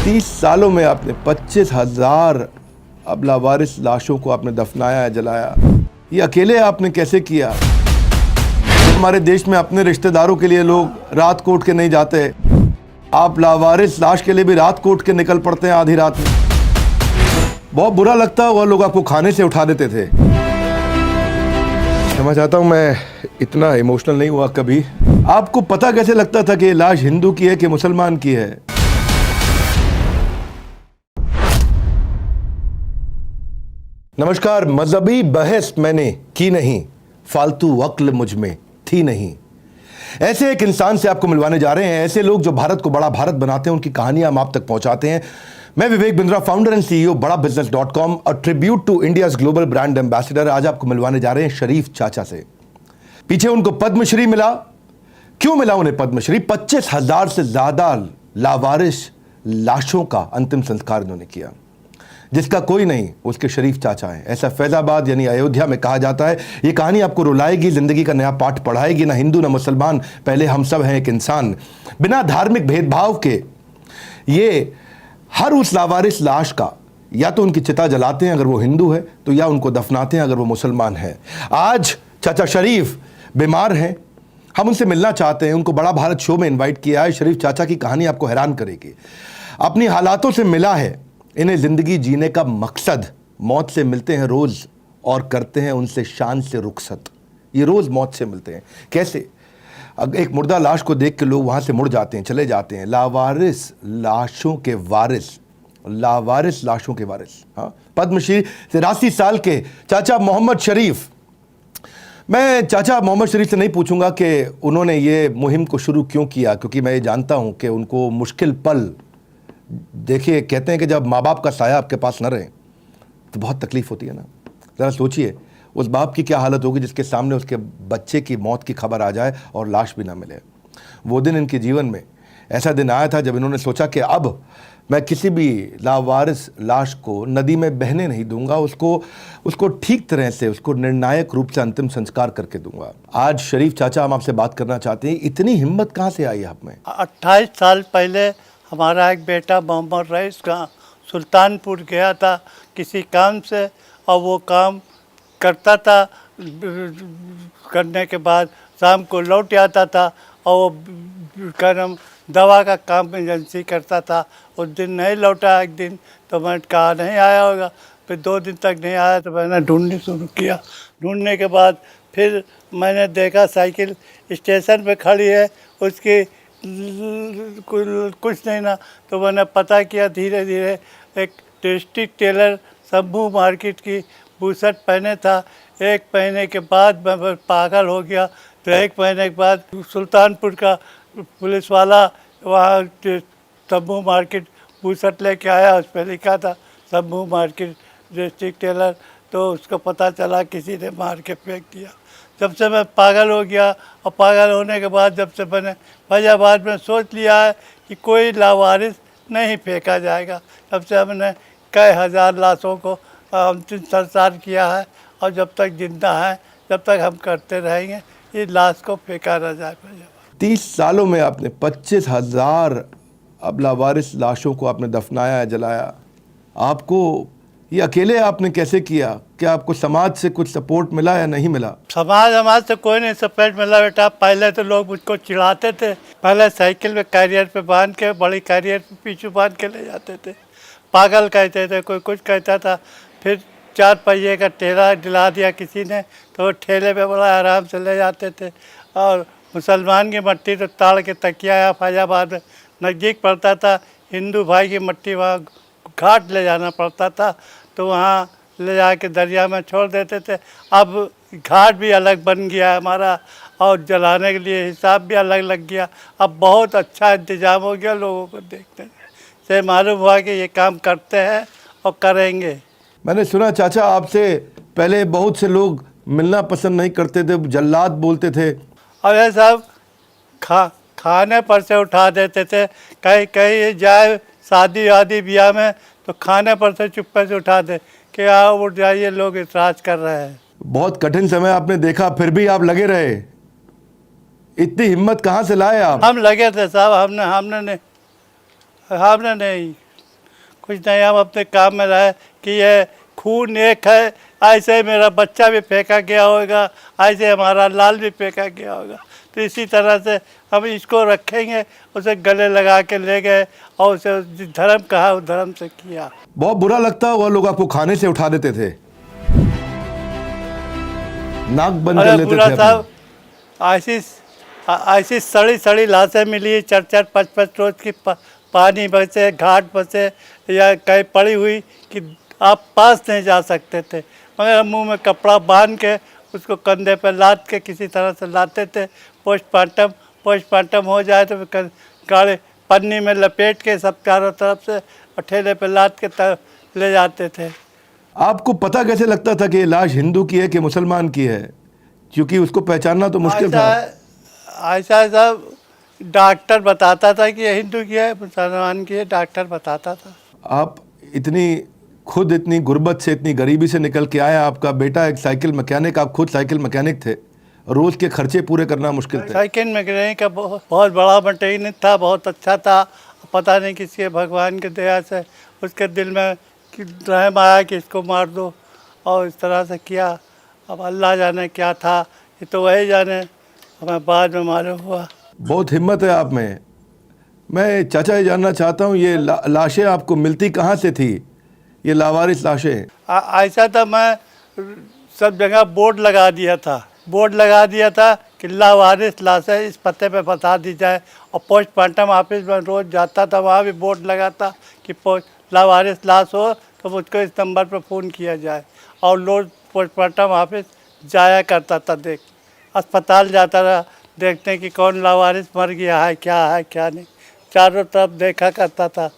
30 सालों में आपने 25,000 अब लावारिस लाशों को आपने दफनाया, जलाया। ये अकेले आपने कैसे किया? हमारे देश में अपने रिश्तेदारों के लिए लोग रात कोट के नहीं जाते, आप लावारिस लाश के लिए भी रात कोट के निकल पड़ते हैं आधी रात में। बहुत बुरा लगता है, वो लोग आपको खाने से उठा देते थे। मैं चाहता हूं मैं इतना इमोशनल नहीं हुआ कभी। आपको पता कैसे लगता था कि ये लाश हिंदू की है कि मुसलमान की है? नमस्कार। मजहबी बहस मैंने की नहीं, फालतू अक्ल मुझ में थी नहीं। ऐसे एक इंसान से आपको मिलवाने जा रहे हैं, ऐसे लोग जो भारत को बड़ा भारत बनाते हैं, उनकी कहानियां हम आप तक पहुंचाते हैं। मैं Vivek Bindra, founder and CEO बड़ाबिजनेस.com, a tribute to India's global brand ambassador. आज आपको मिलवाने जा रहे हैं शरीफ चाचा से। पीछे उनको पद्मश्री मिला। क्यों मिला उन्हें पद्मश्री? 25,000 से ज्यादा लावारिस लाशों का अंतिम संस्कार उन्होंने किया। जिसका कोई नहीं, उसके शरीफ चाचा है। ऐसा फैजाबाद यानी अयोध्या में कहा जाता है। ये कहानी आपको रुलाएगी, जिंदगी का नया पाठ पढ़ाएगी। ना हिंदू ना मुसलमान, पहले हम सब हैं एक इंसान। बिना धार्मिक भेदभाव के ये हर उस लावारिस लाश का या तो उनकी चिता जलाते हैं अगर वो हिंदू है, तो या उनको दफनाते हैं अगर वो मुसलमान है। आज चाचा शरीफ बीमार हैं, हम उनसे मिलना चाहते हैं। उनको बड़ा भारत शो में इन्वाइट किया है। शरीफ चाचा की कहानी आपको हैरान करेगी। अपनी हालातों से मिला है। इन्हें जिंदगी जीने का मकसद, मौत से मिलते हैं रोज और करते हैं उनसे शान से रुखसत। ये रोज मौत से मिलते हैं। कैसे? एक मुर्दा लाश को देख के लोग वहां से मुड़ जाते हैं, चले जाते हैं। लावारिस लाशों के वारिस, लावारिस लाशों के वारिस। हाँ, पद्मश्री 83 साल के चाचा मोहम्मद शरीफ। मैं चाचा मोहम्मद शरीफ से नहीं पूछूंगा कि उन्होंने ये मुहिम को शुरू क्यों किया, क्योंकि मैं ये जानता हूं कि उनको मुश्किल पल, देखिए कहते हैं कि जब माँ बाप का साया आपके पास न रहे तो बहुत तकलीफ होती है ना। ज़रा सोचिए उस बाप की क्या हालत होगी जिसके सामने उसके बच्चे की मौत की खबर आ जाए और लाश भी ना मिले। वो दिन इनके जीवन में ऐसा दिन आया था जब इन्होंने सोचा कि अब मैं किसी भी लावारिस लाश को नदी में बहने नहीं दूंगा, उसको ठीक तरह से, उसको निर्णायक रूप से अंतिम संस्कार करके दूंगा। आज शरीफ चाचा, हम आपसे बात करना चाहते हैं, इतनी हिम्मत कहाँ से आई आप में? 28 साल पहले हमारा एक बेटा मोहम्मद रईस का सुल्तानपुर गया था किसी काम से, और वो काम करता था। करने के बाद शाम को लौट आता था, और वो कर्म दवा का काम एजेंसी करता था। उस दिन नहीं लौटा एक दिन, तो मैंने कहा नहीं आया होगा। फिर 2 दिन तक नहीं आया तो मैंने ढूंढनी शुरू किया। ढूंढने के बाद फिर मैंने देखा साइकिल स्टेशन पे खड़ी है, उसकी कुछ नहीं ना, तो मैंने पता किया धीरे धीरे। एक डिस्ट्रिक्ट टेलर शंभू मार्केट की बूशर्ट पहने था। एक महीने के बाद मैं पागल हो गया। तो 1 महीने के बाद सुल्तानपुर का पुलिस वाला वहाँ शंभू मार्केट बूशर्ट लेके आया। उस पर लिखा था शंभू मार्केट डिस्ट्रिक्ट टेलर। तो उसको पता चला किसी ने मार के फेंक दिया। जब से मैं पागल हो गया, और पागल होने के बाद जब से मैंने फैजाबाद में सोच लिया है कि कोई लावारिस नहीं फेंका जाएगा, तब से हमने कई हज़ार लाशों को अंतिम संस्कार किया है। और जब तक जिंदा है, जब तक हम करते रहेंगे, इस लाश को फेंका न जाए। 30 सालों में आपने 25,000 अब लावारिस लाशों को आपने दफनाया, जलाया। आपको ये अकेले आपने कैसे किया? क्या आपको समाज से कुछ सपोर्ट मिला या नहीं मिला? समाज से कोई नहीं सपोर्ट मिला बेटा। पहले तो लोग मुझको चिढ़ाते थे। पहले साइकिल में कैरियर पे बांध के, बड़ी कैरियर पे पीछू बांध के ले जाते थे। पागल कहते थे, कोई कुछ कहता था। फिर 4 पहिए का ठेला दिला दिया किसी ने, तो वो ठेले पे बड़ा आराम से ले जाते थे। और मुसलमान की मट्टी तो ताड़ के तकिया या फैजाबाद नज़दीक पड़ता था। हिंदू भाई की मट्टी वहाँ घाट ले जाना पड़ता था, तो वहाँ ले जा के दरिया में छोड़ देते थे। अब घाट भी अलग बन गया हमारा, और जलाने के लिए हिसाब भी अलग लग गया। अब बहुत अच्छा इंतज़ाम हो गया। लोगों को देखते से मालूम हुआ कि ये काम करते हैं और करेंगे। मैंने सुना चाचा आपसे पहले बहुत से लोग मिलना पसंद नहीं करते थे, जल्लाद बोलते थे। और ये सब खाने पर से उठा देते थे। कहीं कहीं जाए शादी वादी ब्याह में, तो खाने पर से चुप्पे से उठा दे कि आओ उठ जाइए, लोग इतराज कर रहे हैं। बहुत कठिन समय आपने देखा, फिर भी आप लगे रहे। इतनी हिम्मत कहाँ से लाए आप? हम लगे थे साहब। हमने नहीं कुछ नहीं, हम अपने काम में रहे कि ये खून एक है, ऐसे ही मेरा बच्चा भी फेंका गया होगा, ऐसे हमारा लाल भी फेंका गया होगा। तो इसी तरह से हम इसको रखेंगे, उसे गले लगा के ले गए और उसे जिस धर्म कहा उस धर्म से किया। बहुत बुरा लगता होगा, लोग आपको खाने से उठा देते थे, नाक बंद कर अरे लेते पूरा थे साहब अपनी। ऐसी सड़ी सड़ी लाशें मिली, 4-4 5-5 रोज की पानी बचे, घाट बचे या कहीं पड़ी हुई कि आप पास नहीं जा सकते थे, मगर हम मुंह में कपड़ा बांध के उसको कंधे पर लाद के किसी तरह से लाते थे। पोस्टमार्टम हो जाए तो फिर गाड़ी पन्नी में लपेट के सब चारों तरफ से और ठेले पर लाद के ले जाते थे। आपको पता कैसे लगता था कि ये लाश हिंदू की है कि मुसलमान की है, क्योंकि उसको पहचानना तो मुश्किल था। ऐसा सब डॉक्टर बताता था कि ये हिंदू की है, मुसलमान की है, डॉक्टर बताता था। आप खुद इतनी गुर्बत से, इतनी गरीबी से निकल के आए, आपका बेटा एक साइकिल मैकेनिक, आप खुद साइकिल मैकेनिक थे, रोज के खर्चे पूरे करना मुश्किल थे। साइकिल मैकेनिक का बहुत बड़ा मैकेनिक था, बहुत अच्छा था। पता नहीं किसी भगवान के दया से उसके दिल में कि रहम आया कि इसको मार दो और इस तरह से किया। अब अल्लाह जाने क्या था, ये तो वही जाने, हमें बाद में मालूम हुआ। बहुत हिम्मत है आप में। मैं चाचा ये जानना चाहता हूँ, ये लाशें आपको मिलती कहाँ से थी, ये लावारिस लाशें? ऐसा था, मैं सब जगह बोर्ड लगा दिया था कि लावारिस लाशें इस पते पे बता दी जाए, और पोस्टमार्टम ऑफिस में रोज़ जाता था, वहाँ भी बोर्ड लगा था कि लावारिस लाश हो तो मुझको इस नंबर पर फ़ोन किया जाए। और लोग पोस्टमार्टम ऑफिस जाया करता था, अस्पताल जाता रहा देखने कि कौन लावारिस मर गया है क्या नहीं, चारों तरफ देखा करता था।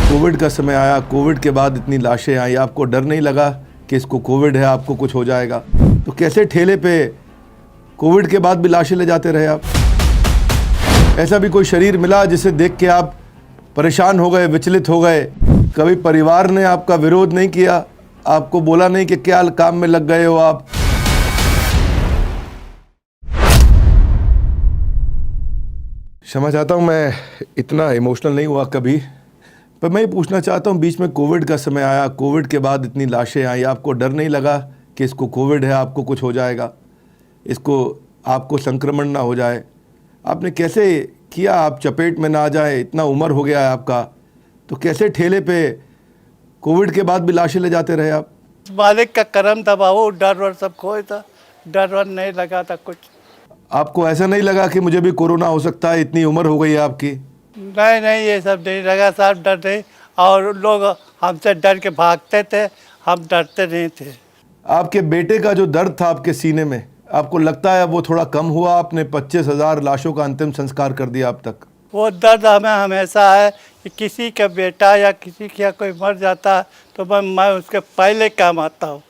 कोविड का समय आया, कोविड के बाद इतनी लाशें आई, आपको डर नहीं लगा कि इसको कोविड है, आपको कुछ हो जाएगा? तो कैसे ठेले पे कोविड के बाद भी लाशें ले जाते रहे आप? ऐसा भी कोई शरीर मिला जिसे देख के आप परेशान हो गए, विचलित हो गए? कभी परिवार ने आपका विरोध नहीं किया, आपको बोला नहीं कि क्या काम में लग गए हो आप? क्षमा चाहता हूँ, मैं इतना इमोशनल नहीं हुआ कभी, पर मैं ये पूछना चाहता हूँ, बीच में कोविड का समय आया, कोविड के बाद इतनी लाशें आई, आपको डर नहीं लगा कि इसको कोविड है, आपको कुछ हो जाएगा, आपको संक्रमण ना हो जाए? आपने कैसे किया, आप चपेट में ना आ जाए? इतना उम्र हो गया है आपका, तो कैसे ठेले पे कोविड के बाद भी लाशें ले जाते रहे आप? मालिक का करम था बाबू, डर वर सब खोए था, डर वर नहीं लगा था कुछ। आपको ऐसा नहीं लगा कि मुझे भी कोरोना हो सकता है, इतनी उम्र हो गई है आपकी? नहीं, ये सब नहीं लगा साहब, डर नहीं। और लोग हमसे डर के भागते थे, हम डरते नहीं थे। आपके बेटे का जो दर्द था आपके सीने में, आपको लगता है वो थोड़ा कम हुआ? आपने 25,000 लाशों का अंतिम संस्कार कर दिया अब तक। वो दर्द हमें हमेशा है कि किसी का बेटा या किसी का कोई मर जाता है तो मैं उसके पहले काम आता हूँ।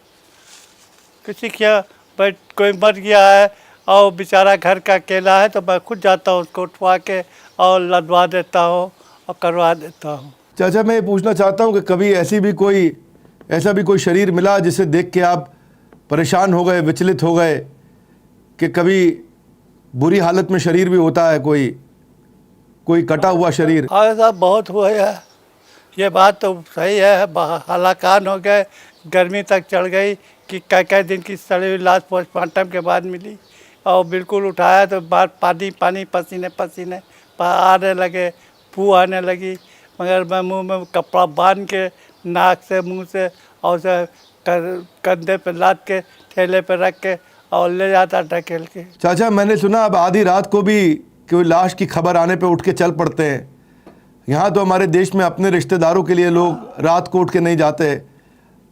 किसी का कोई मर गया है और बेचारा घर का अकेला है तो मैं खुद जाता हूँ उसको उठवा के और लदवा देता हूँ और करवा देता हूँ। चाचा, मैं ये पूछना चाहता हूँ कि कभी ऐसा भी कोई शरीर मिला जिसे देख के आप परेशान हो गए, विचलित हो गए, कि कभी बुरी हालत में शरीर भी होता है, कोई कटा हुआ शरीर? हाँ साहब, बहुत हुआ है, ये बात तो सही है। हलाकान हो गए, गर्मी तक चढ़ गई कि कई दिन की सड़ी हुई लाश पोस्टमार्टम के बाद मिली, और बिल्कुल उठाया तो बाहर पानी पसीने आने लगे, फू आने लगी, मगर मैं मुंह में कपड़ा बांध के नाक से मुंह से और उसे कंधे पे लाद के ठेले पे रख के और ले जाता ढकेल के। चाचा, मैंने सुना अब आधी रात को भी कोई लाश की खबर आने पे उठ के चल पड़ते हैं। यहाँ तो हमारे देश में अपने रिश्तेदारों के लिए लोग रात को उठ के नहीं जाते,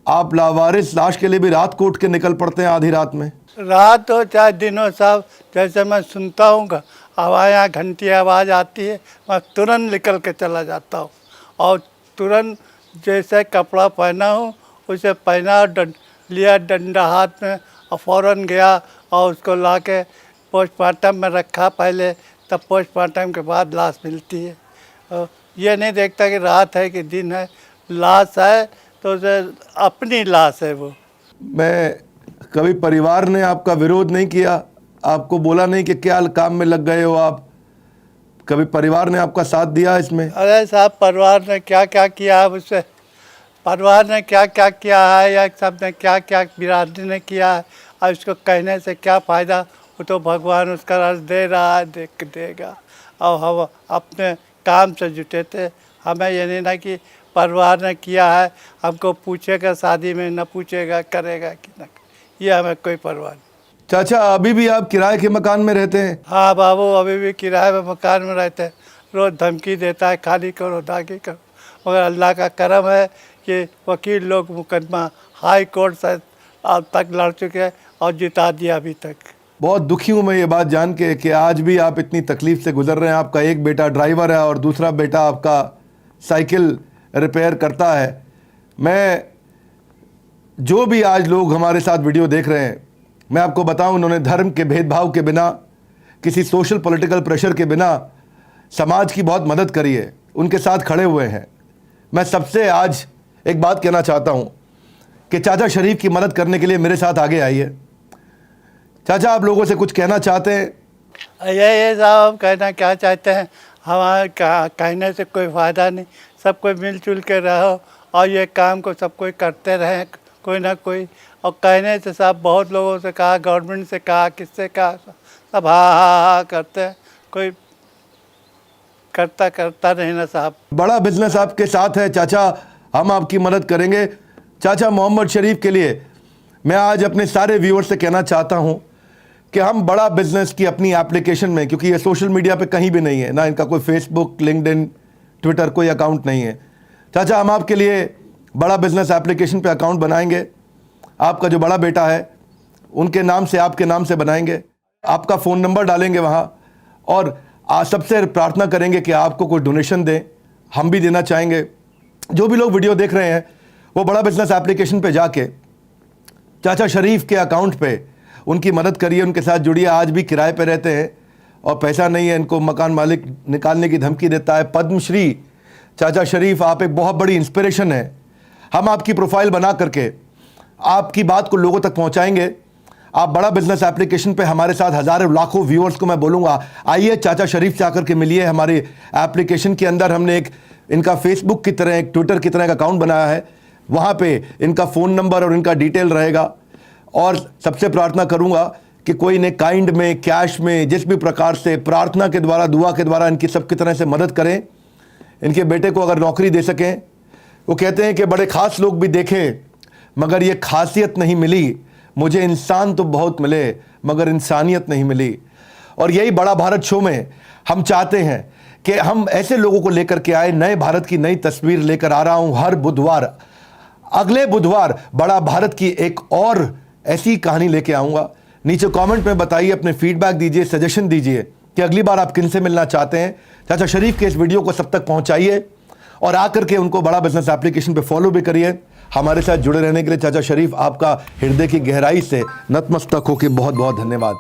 आप लावारिस लाश के लिए भी रात को उठ के निकल पड़ते हैं आधी रात में? रात हो चाहे दिन हो साहब, जैसे मैं सुनता हूँ आवाज़, घंटी आवाज़ आती है, मैं तुरंत निकल के चला जाता हूँ, और तुरंत जैसे कपड़ा पहना हूँ उसे पहना, लिया डंडा हाथ में और फ़ौरन गया और उसको ला के पोस्टमार्टम में रखा पहले, तब पोस्टमार्टम के बाद लाश मिलती है। ये नहीं देखता कि रात है कि दिन है, लाश है तो उसे अपनी लाश है वो। मैं कभी परिवार ने आपका विरोध नहीं किया, आपको बोला नहीं कि क्या काम में लग गए हो आप, कभी परिवार ने आपका साथ दिया इसमें? अरे साहब, परिवार ने क्या क्या किया है उससे, परिवार ने क्या क्या किया है या सब ने क्या क्या बिरादरी ने किया है, और इसको कहने से क्या फ़ायदा। वो तो भगवान उसका रस दे रहा है, देख देगा। और हम अपने काम से जुटे थे, हमें ये नहीं ना कि परिवार ने किया है हमको पूछेगा शादी में, न पूछेगा करेगा कि न, ये हमें कोई परवाह नहीं। चाचा अभी भी आप किराए के मकान में रहते हैं? हाँ बाबू, अभी भी किराए में मकान में रहते हैं। रोज़ धमकी देता है खाली करो दागी करो, मगर अल्लाह का करम है कि वकील लोग मुकदमा हाई कोर्ट से अब तक लड़ चुके हैं और जिता दिया अभी तक। बहुत दुखी हूँ मैं ये बात जान के कि आज भी आप इतनी तकलीफ से गुजर रहे हैं। आपका एक बेटा ड्राइवर है और दूसरा बेटा आपका साइकिल रिपेयर करता है। मैं जो भी आज लोग हमारे साथ वीडियो देख रहे हैं, मैं आपको बताऊं, उन्होंने धर्म के भेदभाव के बिना, किसी सोशल पॉलिटिकल प्रेशर के बिना समाज की बहुत मदद करी है, उनके साथ खड़े हुए हैं। मैं सबसे आज एक बात कहना चाहता हूं कि चाचा शरीफ की मदद करने के लिए मेरे साथ आगे आइए। चाचा आप लोगों से कुछ कहना चाहते हैं? ये साहब हम कहना क्या चाहते हैं, हमारे कहने से कोई फ़ायदा नहीं। सब कोई मिलजुल के रहो और ये काम को सब कोई करते रहें, कोई ना कोई। और कहने से साहब बहुत लोगों से कहा, गवर्नमेंट से कहा, किससे कहा, सब हाँ हाँ हाँ करते हैं, कोई करता नहीं ना साहब। बड़ा बिजनेस आपके साथ है चाचा, हम आपकी मदद करेंगे। चाचा मोहम्मद शरीफ के लिए मैं आज अपने सारे व्यूअर्स से कहना चाहता हूं कि हम बड़ा बिजनेस की अपनी एप्लीकेशन में, क्योंकि ये सोशल मीडिया पे कहीं भी नहीं है, ना इनका कोई फेसबुक, लिंक्डइन, ट्विटर कोई अकाउंट नहीं है। चाचा हम आपके लिए बड़ा बिजनेस एप्लीकेशन पे अकाउंट बनाएंगे। आपका जो बड़ा बेटा है उनके नाम से, आपके नाम से बनाएंगे। आपका फ़ोन नंबर डालेंगे वहाँ और सबसे प्रार्थना करेंगे कि आपको कोई डोनेशन दें, हम भी देना चाहेंगे। जो भी लोग वीडियो देख रहे हैं वो बड़ा बिजनेस एप्लीकेशन पे जाके चाचा शरीफ के अकाउंट पे उनकी मदद करिए, उनके साथ जुड़िए। आज भी किराए पे रहते हैं और पैसा नहीं है, इनको मकान मालिक निकालने की धमकी देता है। पद्मश्री चाचा शरीफ, आप एक बहुत बड़ी इंस्पिरेशन है। हम आपकी प्रोफाइल बना करके आपकी बात को लोगों तक पहुंचाएंगे। आप बड़ा बिजनेस एप्लीकेशन पे हमारे साथ हज़ारों लाखों व्यूअर्स को मैं बोलूँगा, आइए चाचा शरीफ से आकर के मिलिए। हमारे एप्लीकेशन के अंदर हमने एक इनका फेसबुक की तरह, एक ट्विटर की तरह एक अकाउंट बनाया है। वहाँ पे इनका फ़ोन नंबर और इनका डिटेल रहेगा। और सबसे प्रार्थना करूँगा कि कोई इन्हें काइंड में, कैश में, जिस भी प्रकार से प्रार्थना के द्वारा, दुआ के द्वारा इनकी सब की तरह से मदद करें। इनके बेटे को अगर नौकरी दे सकें। वो कहते हैं कि बड़े ख़ास लोग भी देखे मगर ये खासियत नहीं मिली, मुझे इंसान तो बहुत मिले मगर इंसानियत नहीं मिली। और यही बड़ा भारत शो में हम चाहते हैं कि हम ऐसे लोगों को लेकर के आए। नए भारत की नई तस्वीर लेकर आ रहा हूं हर बुधवार। अगले बुधवार बड़ा भारत की एक और ऐसी कहानी लेके आऊँगा। नीचे कमेंट में बताइए, अपने फीडबैक दीजिए, सजेशन दीजिए कि अगली बार आप किन से मिलना चाहते हैं। चाचा शरीफ के इस वीडियो को सब तक पहुँचाइए और आकर के उनको बड़ा बिजनेस एप्लीकेशन पे फॉलो भी करिए। हमारे साथ जुड़े रहने के लिए चाचा शरीफ आपका हृदय की गहराई से नतमस्तक होकर बहुत बहुत धन्यवाद।